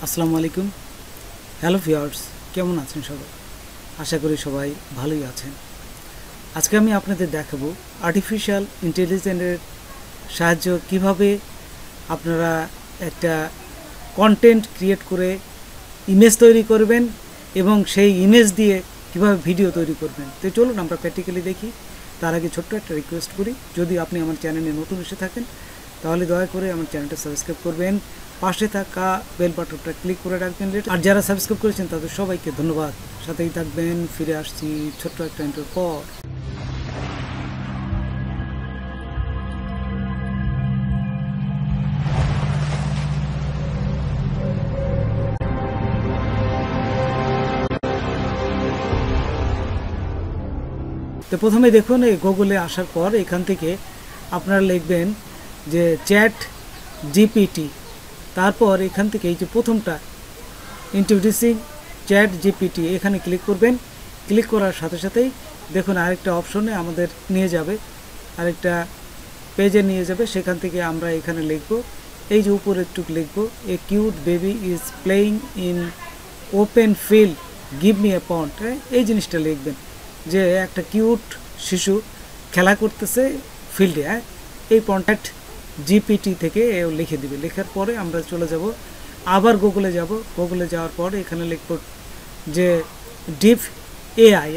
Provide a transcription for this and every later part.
আসসালামু আলাইকুম। Hello viewers, কেমন আছেন সবাই? আশা করি সবাই ভালোই আছেন। আজকে আমি আপনাদের দেখাবো আর্টিফিশিয়াল ইন্টেলিজেন্সের সাহায্য কিভাবে আপনারা একটা কন্টেন্ট ক্রিয়েট করে ইমেজ তৈরি করবেন এবং সেই ইমেজ দিয়ে কিভাবে ভিডিও তৈরি করবেন। তো চলুন আমরা প্র্যাকটিক্যালি দেখি। তার আগে ছোট্ট একটা রিকোয়েস্ট করি, যদি আপনি আমার চ্যানেলে নতুন এসে থাকেন তাহলে দয়া করে আমার চ্যানেলটা সাবস্ক্রাইব করবেন, পাশে থাকা বেল বাটনটা ক্লিক করে রাখবেন। আর যারা সাবস্ক্রাইব করেছেন তাদের সবাইকে ধন্যবাদ। সাথেই থাকবেন। ফিরে আসছি ছোট্ট একটা ইন্টার পর। তো প্রথমে দেখুন, এই গুগলে আসার পর এখান থেকে আপনারা লিখবেন যে চ্যাট জিপিটি। তারপর এখান থেকে এই যে প্রথমটা ইন্ট্রোডিউসিং চ্যাট জিপিটি, এখানে ক্লিক করবেন। ক্লিক করার সাথে সাথেই দেখুন আরেকটা অপশনে আমাদের নিয়ে যাবে, আরেকটা পেজে নিয়ে যাবে। সেখান থেকে আমরা এখানে লিখব, এই যে উপরে একটু লিখব, a cute baby is playing in open field, give me a pond. এই জিনিসটা লিখবেন যে একটা কিউট শিশু খেলা করতেছে ফিল্ডে, এই পন্ডাক্ট জিপিটি থেকে লিখে দিবে। লেখার পরে আমরা চলে যাব, আবার গুগলে যাব। গুগলে যাওয়ার পর এখানে লিখব যে ডিপ এআই,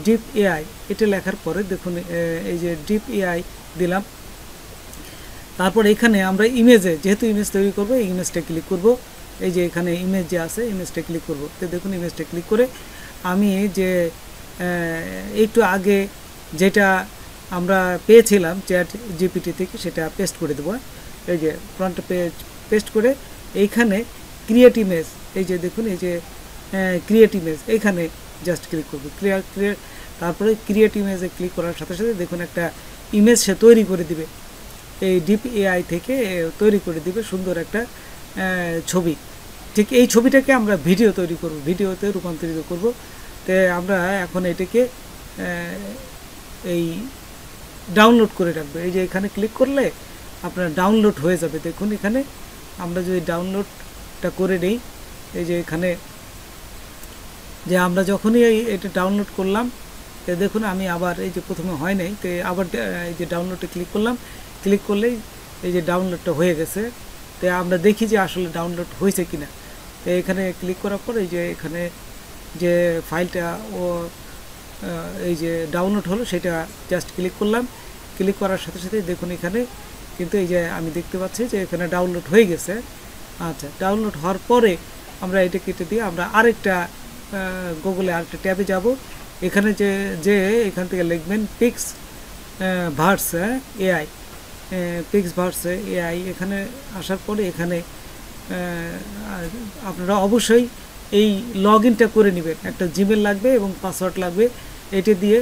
ডিপ এআই। এটা লেখার পরে দেখুন এই যে ডিপ এআই দিলাম। তারপর এখানে আমরা ইমেজে, যেহেতু ইমেজ তৈরি করবো, এই ইমেজটা ক্লিক করব। এই যে এখানে ইমেজ যে আছে, ইমেজটা ক্লিক করব। তো দেখুন ইমেজটা ক্লিক করে আমি যে একটু আগে যেটা আমরা পেয়েছিলাম চ্যাট জিপিটি থেকে, সেটা পেস্ট করে দেবো। এই যে ফ্রন্ট পেজ পেস্ট করে এইখানে ক্রিয়েট ইমেজ, এই যে দেখুন এই যে ক্রিয়েট ইমেজ, এইখানে জাস্ট ক্লিক করবো। তারপরে ক্রিয়েট ইমেজে ক্লিক করার সাথে সাথে দেখুন একটা ইমেজ সে তৈরি করে দিবে, এই ডিপ এআই থেকে তৈরি করে দিবে সুন্দর একটা ছবি। ঠিক এই ছবিটাকে আমরা ভিডিও তৈরি করব, ভিডিওতে রূপান্তরিত করব। তো আমরা এখন এটাকে এই ডাউনলোড করে রাখবো। এই যে এখানে ক্লিক করলে আপনার ডাউনলোড হয়ে যাবে। দেখুন এখানে আমরা যদি ডাউনলোডটা করে নিই, এই যে এখানে যে আমরা যখনই এটা ডাউনলোড করলাম, তো দেখুন আমি আবার এই যে প্রথমে হয় নাই, তো আবার এই যে ডাউনলোডে ক্লিক করলাম। ক্লিক করলেই এই যে ডাউনলোডটা হয়ে গেছে। তো আমরা দেখি যে আসলে ডাউনলোড হয়েছে কিনা। তো এখানে ক্লিক করার পর এই যে এখানে যে ফাইলটা এই যে ডাউনলোড হলো সেটা জাস্ট ক্লিক করলাম। ক্লিক করার সাথে সাথে দেখুন এখানে কিন্তু এই যে আমি দেখতে পাচ্ছি যে এখানে ডাউনলোড হয়ে গেছে। আচ্ছা, ডাউনলোড হওয়ার পরে আমরা এটা কেটে দিয়ে আমরা আরেকটা গুগলে আরেকটা ট্যাবে যাব। এখানে যে এখান থেকে লিখবেন pix verse AI, pix verse AI. এখানে আসার পরে এখানে আপনারা অবশ্যই এই লগ ইনটা করে নেবেন। একটা জিমেল লাগবে এবং পাসওয়ার্ড লাগবে, এটা দিয়ে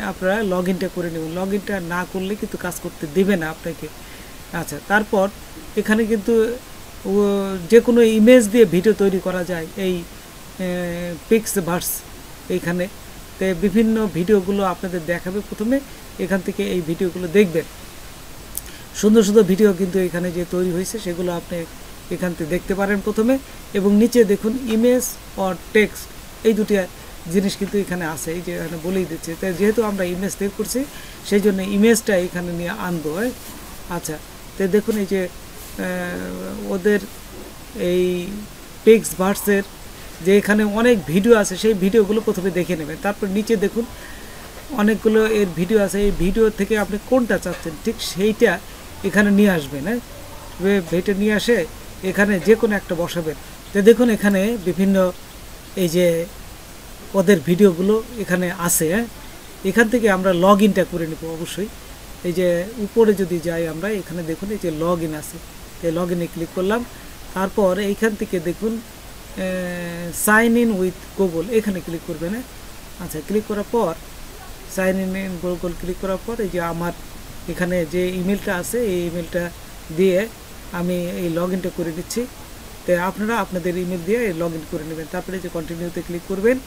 আপনারা লগ ইনটা করে নেবেন। লগ ইনটা না করলে কিন্তু কাজ করতে দেবে না আপনাকে। আচ্ছা, তারপর এখানে কিন্তু যে কোনো ইমেজ দিয়ে ভিডিও তৈরি করা যায় এই পিক্স ভার্স এইখানে। তো বিভিন্ন ভিডিওগুলো আপনাদের দেখাবে। প্রথমে এখান থেকে এই ভিডিওগুলো দেখবেন, সুন্দর সুন্দর ভিডিও কিন্তু এখানে যে তৈরি হয়েছে সেগুলো আপনি এখান থেকে দেখতে পারেন প্রথমে। এবং নিচে দেখুন ইমেজ অর টেক্সট, এই দুটি জিনিস কিন্তু এখানে আছে, এই যে এখানে বলেই দিচ্ছে। তাই যেহেতু আমরা ইমেজ তৈরি করছি সেই জন্য ইমেজটা এখানে নিয়ে আনবো। আচ্ছা, তো দেখুন এই যে ওদের এই পিক্স ভার্সের যে এখানে অনেক ভিডিও আছে, সেই ভিডিওগুলো প্রথমে দেখে নেবেন। তারপর নিচে দেখুন অনেকগুলো এর ভিডিও আছে, এই ভিডিও থেকে আপনি কোনটা চাচ্ছেন ঠিক সেইটা এখানে নিয়ে আসবেন। এটা নিয়ে আসে এখানে যে কোনো একটা বসাবেন। তো দেখুন এখানে বিভিন্ন এই যে ওদের ভিডিওগুলো এখানে আছে। এখান থেকে আমরা লগ ইনটা করে নেব অবশ্যই। এই যে উপরে যদি যাই আমরা, এখানে দেখুন এই যে লগ ইন আছে, এই লগ ইনে ক্লিক করলাম। তারপর এইখান থেকে দেখুন সাইন ইন উইথ গুগল, এখানে ক্লিক করবেন। আচ্ছা, ক্লিক করার পর সাইন ইন গুগল ক্লিক করার পর এই যে আমার এখানে যে ইমেলটা আছে এই ইমেলটা দিয়ে আমি এই লগ ইনটা করে দিচ্ছি। তো আপনারা আপনাদের ইমেল দিয়ে লগ ইন করে নেবেন। তারপরে যে কন্টিনিউতে ক্লিক করবেন।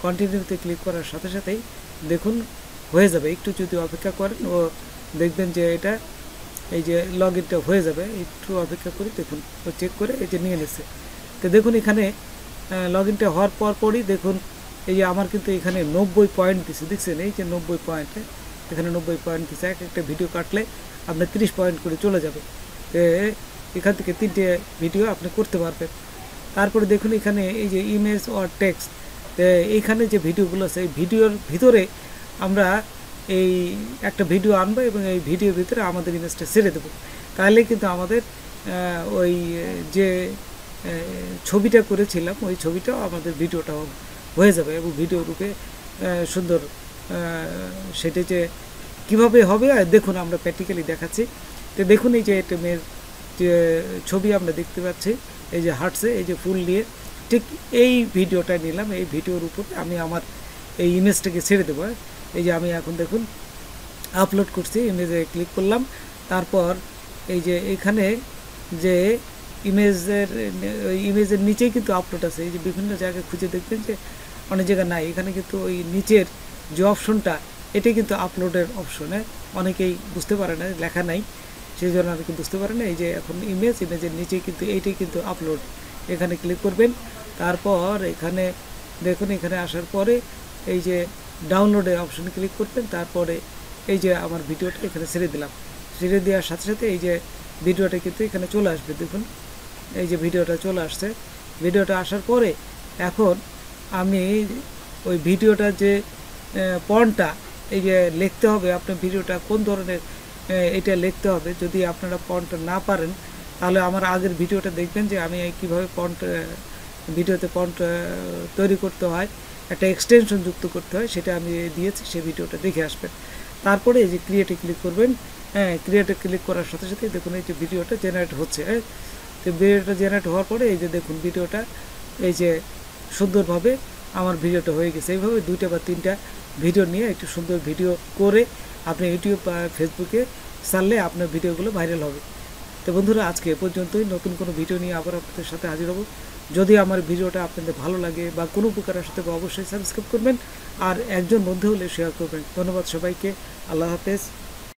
কন্টিনিউতে ক্লিক করার সাথে সাথেই দেখুন হয়ে যাবে। একটু যদি অপেক্ষা করেন ও দেখবেন যে এটা এই যে লগ ইনটা হয়ে যাবে। একটু অপেক্ষা করি, দেখুন ও চেক করে এই যে নিয়ে নিচ্ছে। তো দেখুন এখানে লগ ইনটা হওয়ার পরই দেখুন এই যে আমার কিন্তু এখানে 90 পয়েন্ট দিচ্ছে, দেখছেন এই যে 90 পয়েন্টে, এখানে 90 পয়েন্ট দিচ্ছে। একটা ভিডিও কাটলে আপনার 30 পয়েন্ট করে চলে যাবে। তো এখান থেকে 3টে ভিডিও আপনি করতে পারবেন। তারপরে দেখুন এখানে এই যে ইমেজ অর টেক্সট, এইখানে যে ভিডিওগুলো আছে এই ভিডিওর ভিতরে আমরা এই একটা ভিডিও আনবো এবং এই ভিডিওর ভিতরে আমাদের ইমেজটা ছেড়ে দেবো। তাহলে কিন্তু আমাদের ওই যে ছবিটা করেছিলাম ওই ছবিটাও আমাদের ভিডিওটাও হয়ে যাবে এবং ভিডিও রূপে সুন্দর সেটা যে কীভাবে হবে দেখুন আমরা প্র্যাকটিক্যালি দেখাচ্ছি। তো দেখুন এই যে এটা মেয়ের যে ছবি আমরা দেখতে পাচ্ছি এই যে হাঁটছে এই যে ফুল নিয়ে, ঠিক এই ভিডিওটা নিলাম, এই ভিডিওর উপরে আমি আমার এই ইমেজটাকে ছেড়ে দেবো। এই যে আমি এখন দেখুন আপলোড করছি, ইমেজে ক্লিক করলাম, তারপর এই যে এখানে যে ইমেজের নিচেই কিন্তু আপলোড আছে। এই যে বিভিন্ন জায়গায় খুঁজে দেখবেন যে অনেক জায়গায় নাই, এখানে কিন্তু ওই নিচের যে অপশনটা এটাই কিন্তু আপলোডের অপশনে অনেকেই বুঝতে পারে না, লেখা নাই, সেই জন্য অনেকে বুঝতে পারে না। এই যে এখন ইমেজের নিচেই কিন্তু এইটাই কিন্তু আপলোড, এখানে ক্লিক করবেন। তারপর এখানে দেখুন এখানে আসার পরে এই যে ডাউনলোডের অপশনে ক্লিক করবেন। তারপরে এই যে আমার ভিডিওটা এখানে ছেড়ে দিলাম, ছেড়ে দেওয়ার সাথে সাথে এই যে ভিডিওটা কিন্তু এখানে চলে আসবে। দেখুন এই যে ভিডিওটা চলে আসছে। ভিডিওটা আসার পরে এখন আমি ওই ভিডিওটা যে পয়েন্টটা এই যে লিখতে হবে, আপনার ভিডিওটা কোন ধরনের এটা লিখতে হবে। যদি আপনারা পয়েন্টটা না পারেন তাহলে আমার আগের ভিডিওটা দেখবেন যে আমি কীভাবে ভিডিওতে পয়েন্ট তৈরি করতে হয়, একটা এক্সটেনশন যুক্ত করতে হয়, সেটা আমি দিয়েছি, সেই ভিডিওটা দেখে আসবেন। তারপরে এই যে ক্রিয়েটে ক্লিক করবেন। ক্রিয়েটে ক্লিক করার সাথে সাথে দেখুন এই যে ভিডিওটা জেনারেট হচ্ছে। তো ভিডিওটা জেনারেট হওয়ার পরে এই যে দেখুন ভিডিওটা এই যে সুন্দরভাবে আমার ভিডিওটা হয়ে গেছে। এইভাবে 2টা বা 3টা ভিডিও নিয়ে একটু সুন্দর ভিডিও করে আপনি ইউটিউব বা ফেসবুকে ছাড়লে আপনার ভিডিওগুলো ভাইরাল হবে। তো বন্ধুরা আজকে এ পর্যন্তই, নতুন কোনো ভিডিও নিয়ে আবার আপনাদের সাথে হাজির হব। যদি আমার ভিডিওটা আপনাদের ভালো লাগে বা কোনো উপকার আসতে অবশ্যই সাবস্ক্রাইব করবেন আর একজন বন্ধু হলে শেয়ার করবেন। ধন্যবাদ সবাইকে, আল্লাহ হাফেজ।